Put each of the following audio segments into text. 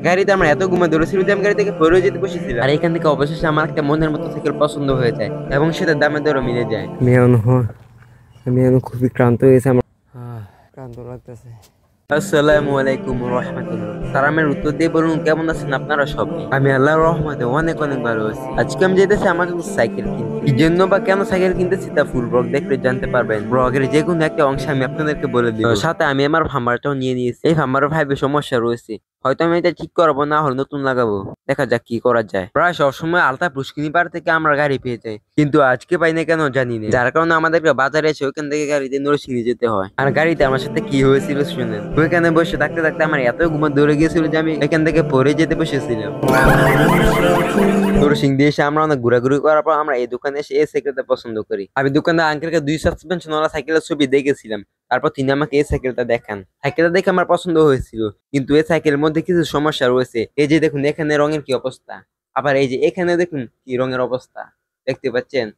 গাড়িতে আমরা এত ঘুমা ধরেছিল যে আমি গাড়ি থেকে পড়ে যেতে বসেছিলাম, আর এখান থেকে অবশেষে আমার একটা মনের মতো সাইকেল পছন্দ হয়ে যায় এবং সেটা দামে দরও মিলে যায়। আমি এখন খুবই ক্লান্ত হয়েছে, আমার ক্লান্ত লাগতেছে। আসসালামু আলাইকুম রহমতুল্লাহ। সালামের উত্তর দিয়ে বলুন কেমন আছেন আপনারা সবাই? আমি আল্লাহর রহমতে অনেক অনেক ভালো আছি। আজকে আমি যেতেছি আমার জন্য সাইকেল কিনতে। কি জন্য বা কেন সাইকেল কিনতেছি তা ফুল ব্লগ দেখলে জানতে পারবেন। ব্লগের যে কোনো একটা অংশে আমি আপনাদেরকে বলে দিব। সাথে আমি আমার ফার্মারটাও নিয়ে নিয়েছি। এই ফার্মারের ভাইবে সমস্যা রয়েছে, হয়তো আমি এটা ঠিক করবো, না হলে নতুন লাগাবো। দেখা যাক কি করা যায়। প্রায় সবসময় আলতা পুষ্কিনি পাড় থেকে আমরা গাড়ি পেয়ে যাই, কিন্তু আজকে পাই না কেন জানি না, যার কারণে আমাদেরকে বাজারে এসে ওইখান থেকে গাড়িতে নরসিংদী যেতে হয়। আর গাড়িতে আমার সাথে কি হয়েছিল শুনেন। ওইখানে বসে থাকতে থাকতে আমার এত ঘুম ধরে গিয়েছিল যে আমি এখান থেকে পরে যেতে বসেছিলাম। নরসিংদী এসে আমরা অনেক ঘোরাঘুরি করার পর আমরা এই দোকানে এসে এই সাইকেলটা পছন্দ করি। আমি দোকানদার আঙ্কেলকে 2 সাসপেনশন ওয়ালা সাইকেলের ছবি দেখেছিলাম, তারপর তিনি আমাকে এই সাইকেলটা দেখান। সাইকেলটা দেখে আমার পছন্দ হয়েছিল, কিন্তু এই সাইকেলের মধ্যে কিছু সমস্যা রয়েছে। এই যে দেখুন এখানে রঙের কি অবস্থা, আবার এই যে এখানে দেখুন কি রঙের অবস্থা, দেখতে পাচ্ছেন?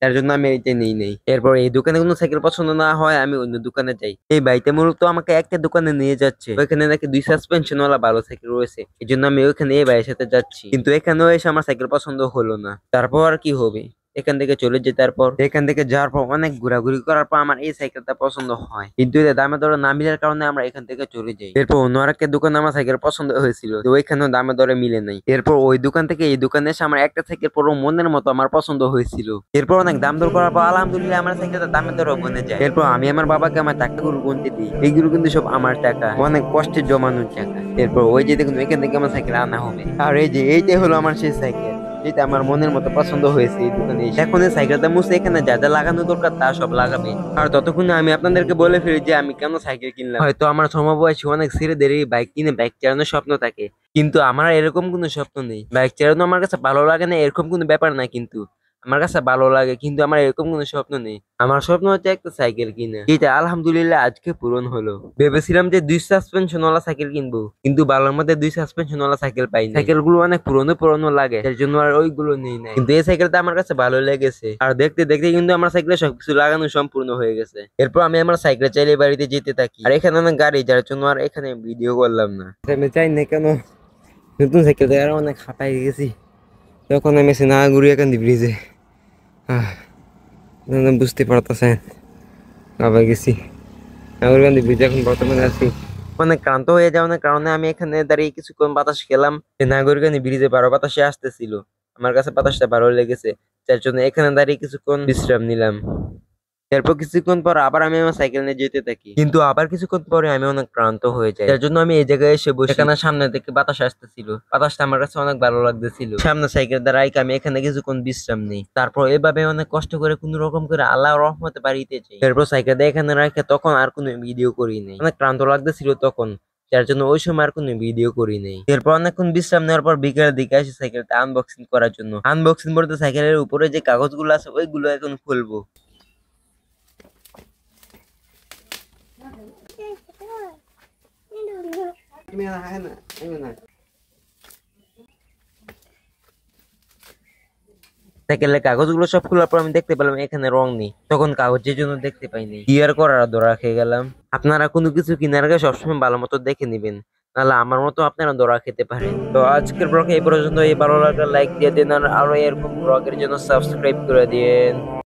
তার জন্য আমি এইটা নেই। এরপর এই দোকানে কোনো সাইকেল পছন্দ না হয় আমি অন্য দোকানে যাই। এই ভাইটা মূলত আমাকে একটা দোকানে নিয়ে যাচ্ছে, ওইখানে নাকি 2 সাসপেনশন ওয়ালা ভালো সাইকেল রয়েছে। এই জন্য আমি ওইখানে এই ভাইয়ের সাথে যাচ্ছি, কিন্তু এখানেও এসে আমার সাইকেল পছন্দ হলো না। তারপর আর কি হবে, এখান থেকে চলে যেতে, তারপর এখান থেকে যাওয়ার পর অনেক ঘোরাঘুরি করার পর আমার এই সাইকেলটা পছন্দ হয়, কিন্তু এর দামে দরে না মিলার কারণে আমরা এখান থেকে চলে যাই। এরপর অন্য আরেকটা দোকানে আমার সাইকেল পছন্দ হয়েছিল, তো ওইখানেও দামে দরে মিলে নাই। এরপর ওই দোকান থেকে এই দোকানে এসে আমার একটা সাইকেল পুরো মনের মতো আমার পছন্দ হয়েছিল। এরপর অনেক দাম দর করার পর আলহামদুলিল্লাহ আমার সাইকেলটা দামে দরে বনে যায়। এরপর আমি আমার বাবাকে আমার টাকাগুলো গুনতে দিই, এইগুলো কিন্তু সব আমার টাকা, অনেক কষ্টে জমানোর টাকা। এরপর ওই যে দেখুন এখান থেকে আমার সাইকেল আনা হবে, আর এই যে এইটাই হলো আমার সেই সাইকেল, যেটা আমার মনের মতো পছন্দ হয়েছে এই দোকানে এসে। এখন এই সাইকেলটা মুছে এখানে যা যা লাগানো দরকার তা সব লাগাবে। আর ততক্ষণে আমি আপনাদেরকে বলে ফেলি যে আমি কেন সাইকেল কিনলাম। হয়তো আমার সমবয়সী অনেক ছেলেদেরই বাইক কিনে বাইক চালানোর স্বপ্ন থাকে, কিন্তু আমার এরকম কোনো স্বপ্ন নেই। বাইক চালানো আমার কাছে ভালো লাগে না এরকম কোনো ব্যাপার না, কিন্তু আমার কাছে ভালো লাগে, কিন্তু আমার এরকম কোনো স্বপ্ন নেই। আমার স্বপ্ন হচ্ছে একটা সাইকেল কিনা, যেটা আলহামদুলিল্লাহ আজকে পূরণ হলো। ভেবেছিলাম যে 2 সাসপেনশন ওয়ালা সাইকেল কিনবো, কিন্তু বাংলার মধ্যে 2 সাসপেনশন ওয়ালা সাইকেল পাই না। সাইকেল গুলো অনেক পুরনো পুরনো লাগে, এর জন্য আর ওইগুলো নেই নাই। কিন্তু এই সাইকেলটা আমার কাছে ভালো লেগেছে, আর দেখতে দেখতে কিন্তু আমার সাইকেলে সবকিছু লাগানো সম্পূর্ণ হয়ে গেছে। এরপর আমি আমার সাইকেল চাইলে বাড়িতে যেতে থাকি, আর এখানে অনেক গাড়ি, যার জন্য আর এখানে ভিডিও করলাম না। আমি চাই না কেন, নতুন সাইকেল থেকে আরো অনেক হাঁপাই গেছি। তখন আমি এসে না ঘুরিয়ে কান্দি ব্রিজে, বুঝতে পারতেছেন আবার গেছি নাগরকান্দি ব্রিজে, এখন বর্তমানে আছি। অনেক ক্লান্ত হয়ে যাওয়ার কারণে আমি এখানে দাঁড়িয়ে কিছুক্ষণ বাতাস খেলাম। নাগরিকানি ব্রিজে ভালো বাতাসে আসতেছিল, আমার কাছে বাতাসটা ভালো লেগেছে, যার জন্য এখানে দাঁড়িয়ে কিছুক্ষণ বিশ্রাম নিলাম। এরপর কিছুক্ষণ পর আবার আমি আমার সাইকেল নিয়ে যেতে থাকি, কিন্তু আবার কিছুক্ষণ পরে আমি অনেক ক্লান্ত হয়ে যাই, যার জন্য আমি এই জায়গায় এসে বসে। এখানে সামনে থেকে বাতাস আসতেছিল, বাতাসটা আমার কাছে অনেক ভালো লাগতেছিল। সামনে সাইকেল দ্বারা আমি এখানে কিছুক্ষণ বিশ্রাম নেই, তারপর এভাবে অনেক কষ্ট করে কোন রকম করে আল্লাহ রহমতে বাড়িতে যাই। এরপর সাইকেলটা এখানে রাখে তখন আর কোনো ভিডিও করি নাই, অনেক ক্লান্ত লাগতেছিল তখন, যার জন্য ওই সময় আর কোনো ভিডিও করি নাই। এরপর অনেকক্ষণ বিশ্রাম নেওয়ার পর বিকেলের দিকে আসি সাইকেলটা আনবক্সিং করার জন্য। আনবক্সিং বলতে সাইকেলের উপরে যে কাগজগুলো আছে ওইগুলো এখন খুলবো। সাইকেলের কাগজগুলো সব খোলার পর আমি দেখতে পেলাম এখানে রং নেই, তখন কাগজের জন্য দেখতে পাইনি, কি আর করার, ধরা খেয়ে গেলাম। আপনারা কোনো কিছু কেনার আগে সবসময় ভালো মতো দেখে নিবেন, নাহলে আমার মতো আপনারা ধরা খেতে পারেন। তো আজকের ব্লগ এই পর্যন্ত। এই ভালো লাগলে লাইক দিয়ে দিন, আর আরো এরকম ব্লগের জন্য সাবস্ক্রাইব করে দিন।